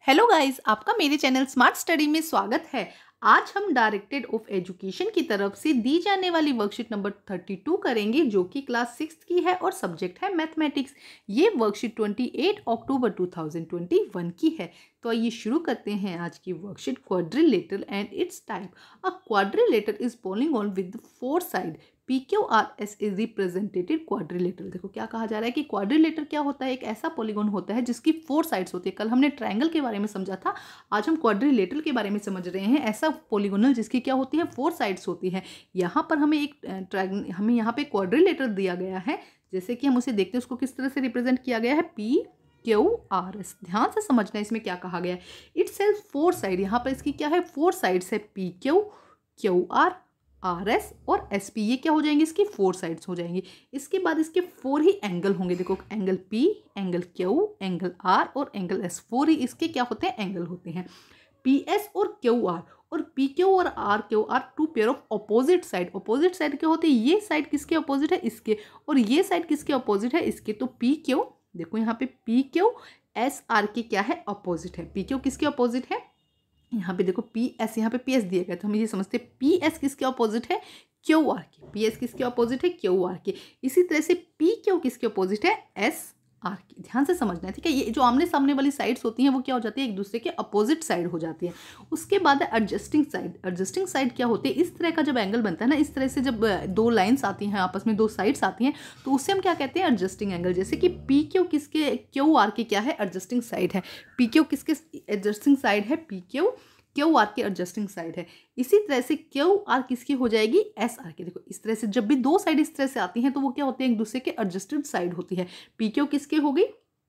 Hello guys, आपका मेरे channel smart study में स्वागत है। आज हम डायरेक्टेड ऑफ एजुकेशन की तरफ से दी जाने वाली वर्कशीट नंबर 32 करेंगे, जो कि क्लास 6 की है और सब्जेक्ट है मैथमेटिक्स। ये वर्कशीट 28 अक्टूबर 2021 की है। तो आइए शुरू करते हैं आज की worksheet. Quadrilateral and it's type. A quadrilateral is polygon with 4 side. PQRS is represented quadrilateral. देखो क्या कहा जा रहा है कि क्वाड्रिलेटर क्या होता है, एक ऐसा पॉलीगॉन होता है जिसकी 4 साइड्स होती है। कल हमने ट्रायंगल के बारे में समझा था, आज हम क्वाड्रिलेटरल के बारे में समझ रहे हैं। ऐसा पॉलीगोनल जिसकी क्या होती है, 4 साइड्स होती है। यहाँ पर हमें हमें यहाँ पे क्वाड्रिलेटर दिया गया है। जैसे कि हम उसे देखते हैं, उसको किस तरह से रिप्रेजेंट किया गया है, PQRS। ध्यान से समझना है इसमें क्या कहा गया है। It's has 4 side. यहाँ पर इसकी क्या है, 4 साइड्स है, PQ, QR, RS और SP। ये क्या हो जाएंगे, इसकी 4 साइड्स हो जाएंगी। इसके बाद इसके 4 ही एंगल होंगे। देखो angle P, angle Q, angle R और एंगल S। 4 ही इसके क्या होते हैं, एंगल होते हैं। PS और QR और PQ और RQ are 2 pair of opposite side. Opposite side क्या होते हैं, ये साइड किसके अपोजिट है, इसके, और ये साइड किसके अपोजिट है, इसके। तो PQ, देखो यहाँ पे PQ SR के क्या है, अपोजिट है। PQ किसके अपोजिट है, यहाँ पे देखो PS, यहाँ पे PS दिया गया, तो हम ये समझते हैं PS किसके अपोजिट है, QR के। PS किसके अपोजिट है, QR के। इसी तरह से PQ किसके अपोजिट है, SR के। ध्यान से समझना है, ठीक है। ये जो आमने सामने वाली साइड्स होती हैं वो क्या हो जाती है, एक दूसरे के अपोजिट साइड हो जाती है। उसके बाद है एडजस्टिंग साइड। एडजस्टिंग साइड क्या होती है, इस तरह का जब एंगल बनता है ना, इस तरह से जब 2 लाइन्स आती हैं आपस में, 2 साइड्स आती हैं, तो उससे हम क्या कहते हैं, एडजस्टिंग एंगल। जैसे कि PQ किसके, QR के क्या है, एडजस्टिंग साइड है। PQ किसके एडजस्टिंग साइड है, PQ QR के एडजस्टिंग साइड है। इसी तरह से QR किसकी हो जाएगी, SR की। देखो इस तरह से जब भी 2 साइड इस तरह से आती हैं तो वो क्या होते हैं, एक दूसरे के एडजस्टेड साइड होती है। PQ किसके हो गई,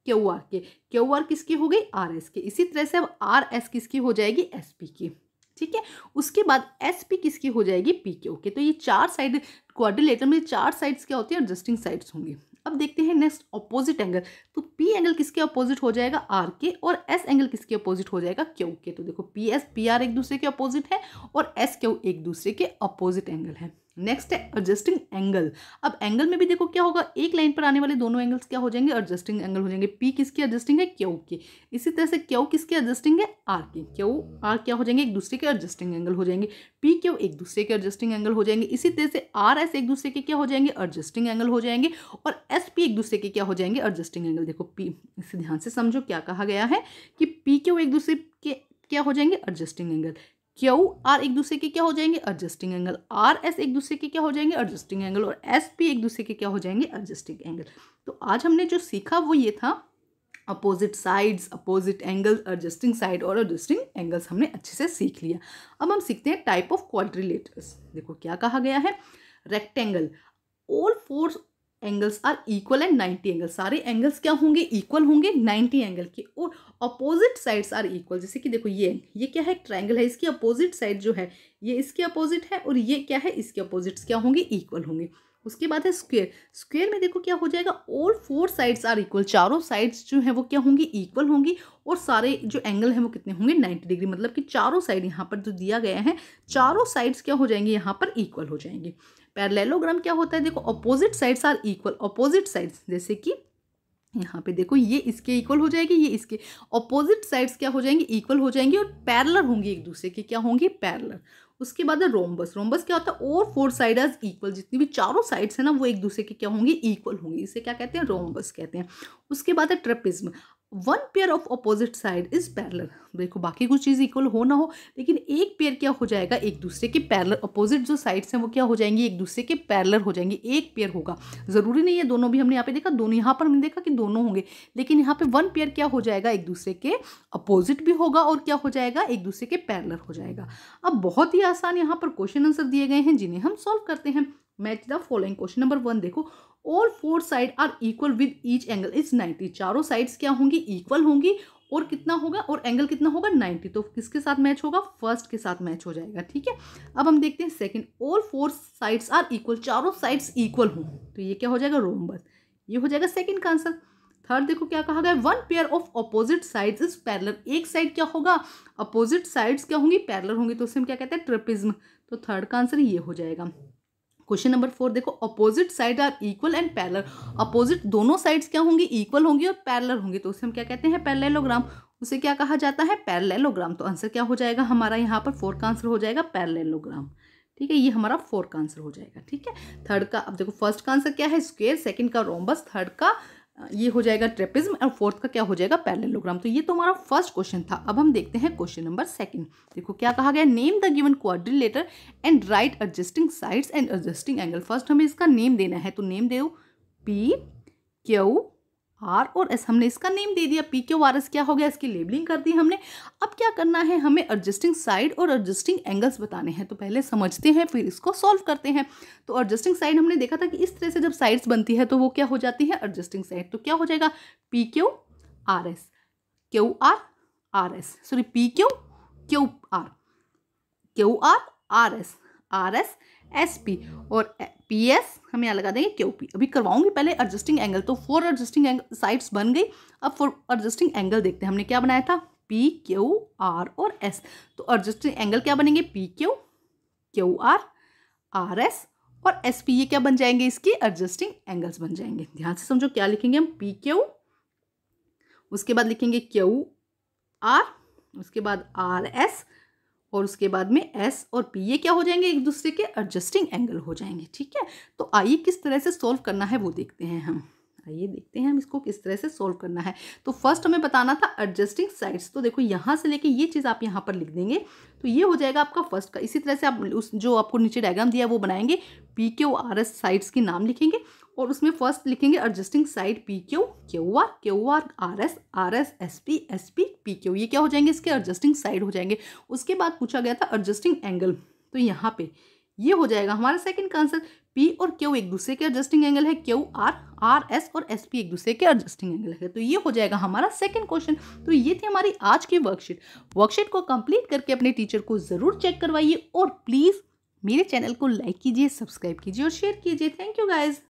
QR के। QR किसकी हो गई, RS के। इसी तरह से अब RS किसकी हो जाएगी, SP की, ठीक है। उसके बाद SP किसकी हो जाएगी, PQ के। तो ये 4 साइड क्वाड्रिलेटरल में 4 साइड्स क्या होती है, एडजस्टिंग साइड्स होंगी। अब देखते हैं नेक्स्ट अपोजिट एंगल। तो P एंगल किसके अपोजिट हो जाएगा, R के, और S एंगल किसके अपोजिट हो जाएगा, Q के। तो देखो PS PR एक दूसरे के अपोजिट है और SQ एक दूसरे के अपोजिट एंगल है। नेक्स्ट है एडजस्टिंग एंगल। अब एंगल में भी देखो क्या होगा, एक लाइन पर आने वाले दोनों एंगल्स क्या हो जाएंगे, एडजस्टिंग एंगल हो जाएंगे। P किसकी एडजस्टिंग है, Q की। इसी तरह से Q किसके एडजस्टिंग है, R की। Q R क्या हो जाएंगे, एक दूसरे के एडजस्टिंग एंगल हो जाएंगे। PQ एक दूसरे के एडजस्टिंग एंगल हो जाएंगे। इसी तरह से RS एक दूसरे के क्या हो जाएंगे, एडजस्टिंग एंगल हो जाएंगे। और SP एक दूसरे के क्या हो जाएंगे, एडजस्टिंग एंगल। देखो P, इसे ध्यान से समझो क्या कहा गया है कि PQ एक दूसरे के क्या हो जाएंगे, एडजस्टिंग एंगल। QR एक दूसरे के क्या हो जाएंगे, एडजस्टिंग एंगल। RS एक दूसरे के क्या हो जाएंगे, एडजस्टिंग एंगल। और SP एक दूसरे के क्या हो जाएंगे, एडजस्टिंग एंगल। तो आज हमने जो सीखा वो ये था, opposite sides, opposite angles, adjusting side और एडजस्टिंग एंगल्स हमने अच्छे से सीख लिया। अब हम सीखते हैं टाइप ऑफ क्वाड्रिलेटर्स। देखो क्या कहा गया है, rectangle. All 4 angles are equal and 90 angle. सारे एंगल्स क्या होंगे, इक्वल होंगे 90 एंगल के। और अपोजिट साइड्स आर इक्वल। जैसे कि देखो ये क्या है, ट्रायंगल है, इसकी अपोजिट साइड जो है ये इसके अपोजिट है, और ये क्या है, इसके अपोजिट्स क्या होंगे, इक्वल होंगे। उसके बाद है स्क्वायर। स्क्वायर में देखो क्या हो जाएगा, ऑल 4 साइड्स आर इक्वल। चारों साइड्स जो है वो क्या होंगी, इक्वल होंगी। और सारे जो एंगल है वो कितने होंगे, 90 डिग्री। मतलब कि चारों साइड यहाँ पर जो दिया गया है, चारों साइड्स क्या हो जाएंगे, यहाँ पर इक्वल हो जाएंगे। पैरेललोग्राम क्या होता है, देखो opposite sides are equal. Opposite sides जैसे कि यहाँ पे देखो ये इसके इक्वल हो जाएगी, ये इसके। अपोजिट साइड्स क्या हो जाएंगी, इक्वल हो जाएंगी और पैरेलल होंगी एक दूसरे के, क्या होंगी, पैरेलल। उसके बाद है रोम्बस। रोम्बस क्या होता है, और 4 साइड एज इक्वल। जितनी भी चारों साइड्स है ना वो एक दूसरे के क्या होंगी, इक्वल होंगी। इसे क्या कहते हैं, रोम्बस कहते हैं। उसके बाद है trapezium. 1 pair of opposite side is parallel. देखो बाकी कुछ चीज़ इक्वल हो ना हो, लेकिन एक पेयर क्या हो जाएगा, एक दूसरे के पैरेलल। अपोजिट जो साइड्स हैं वो क्या हो जाएंगी, एक दूसरे के पैरेलल हो जाएंगे। एक पेयर होगा, जरूरी नहीं है दोनों भी। हमने यहाँ पे देखा दोनों, यहाँ पर हमने देखा कि दोनों होंगे, लेकिन यहाँ पे 1 पेयर क्या हो जाएगा, एक दूसरे के अपोजिट भी होगा और क्या हो जाएगा, एक दूसरे के पैरेलल हो जाएगा। अब बहुत ही आसान यहाँ पर क्वेश्चन आंसर दिए गए हैं जिन्हें हम सॉल्व करते हैं। Match the following. Question number 1 देखो, all 4 side are equal with each angle is 90। चारों साइड्स क्या होंगी, इक्वल होंगी। और कितना होगा, और एंगल कितना होगा, 90। तो किसके साथ मैच होगा, फर्स्ट के साथ मैच हो जाएगा, ठीक है। अब हम देखते हैं second, all 4 sides are equal. चारों साइड्स इक्वल हो, तो ये क्या हो जाएगा, रोम्बस। ये हो जाएगा सेकंड का आंसर। थर्ड देखो क्या कहा गया, 1 pair of opposite sides is parallel. एक साइड क्या होगा, अपोजिट साइड्स क्या होंगी, पैरेलल होंगी, तो उसे हम क्या कहते हैं, ट्रेपिज्म। तो थर्ड का आंसर ये हो जाएगा। क्वेश्चन नंबर 4 देखो, opposite side are equal and parallel. Opposite दोनों साइड्स क्या होंगी, इक्वल होंगी और पैरेलल होंगी, तो उसे हम क्या कहते हैं, पैरेललोग्राम। उसे क्या कहा जाता है, पैरेललोग्राम। तो आंसर क्या हो जाएगा हमारा यहाँ पर, 4 का आंसर हो जाएगा पैरेललोग्राम। ठीक है, ये हमारा 4 का आंसर हो जाएगा। ठीक है, थर्ड का, अब देखो फर्स्ट का आंसर क्या है, स्क्वायर, सेकंड का रोम्बस, थर्ड का ये हो जाएगा ट्रेपेज्म और फोर्थ का क्या हो जाएगा, पैरेललोग्राम। तो ये तो हमारा फर्स्ट क्वेश्चन था। अब हम देखते हैं क्वेश्चन नंबर सेकंड। देखो क्या कहा गया, name the given quadrilateral and right adjusting sides and adjusting angle. First हमें इसका नेम देना है, तो नेम दो पी क्यू आर और एस। हमने इसका नेम दे दिया, पी क्यू आर एस क्या हो गया, इसकी लेबलिंग कर दी हमने। अब क्या करना है, हमें एडजस्टिंग साइड और एडजस्टिंग एंगल्स बताने हैं। तो पहले समझते हैं फिर इसको सॉल्व करते हैं। तो एडजस्टिंग साइड हमने देखा था कि इस तरह से जब साइड्स बनती है तो वो क्या हो जाती है, एडजस्टिंग साइड। तो क्या हो जाएगा, P Q R S, Q R R S, sorry P Q Q R R S S P और पी एस हम यहाँ लगा देंगे क्यू पी। अभी करवाऊंगी पहले एडजस्टिंग एंगल। तो 4 एडजस्टिंग साइड्स बन गई। अब 4 एडजस्टिंग एंगल देखते हैं, हमने क्या बनाया था, पी क्यू आर और एस। तो एडजस्टिंग एंगल क्या बनेंगे, P Q Q R S और एस पी, ये क्या बन जाएंगे, इसकी एडजस्टिंग एंगल्स बन जाएंगे। ध्यान से समझो, क्या लिखेंगे हम, पी क्यू, उसके बाद लिखेंगे क्यू आर, उसके बाद आर एस और उसके बाद में एस और पी, ये क्या हो जाएंगे, एक दूसरे के एडजस्टिंग एंगल हो जाएंगे। ठीक है, तो आइए किस तरह से सोल्व करना है वो देखते हैं हम। आइए देखते हैं हम इसको किस तरह से सोल्व करना है। तो फर्स्ट हमें बताना था एडजस्टिंग साइड्स। तो देखो यहाँ से लेके ये चीज़ आप यहाँ पर लिख देंगे, तो ये हो जाएगा आपका फर्स्ट का। इसी तरह से आप उस जो आपको नीचे डायग्राम दिया है वो बनाएंगे, P Q R S sides के नाम लिखेंगे और उसमें फर्स्ट लिखेंगे adjusting side P Q Q R R S S P P Q, ये क्या हो जाएंगे, इसके एडजस्टिंग साइड हो जाएंगे। उसके बाद पूछा गया था एडजस्टिंग एंगल, तो यहाँ पे ये हो जाएगा हमारा सेकंड का आंसर। पी और क्यू एक दूसरे के एडजस्टिंग एंगल है, क्यू आर एस और एस पी एक दूसरे के एडजस्टिंग एंगल है। तो ये हो जाएगा हमारा सेकंड क्वेश्चन। तो ये थी हमारी आज की वर्कशीट को कंप्लीट करके अपने टीचर को जरूर चेक करवाइए और प्लीज मेरे चैनल को लाइक कीजिए, सब्सक्राइब कीजिए और शेयर कीजिए। Thank you guys.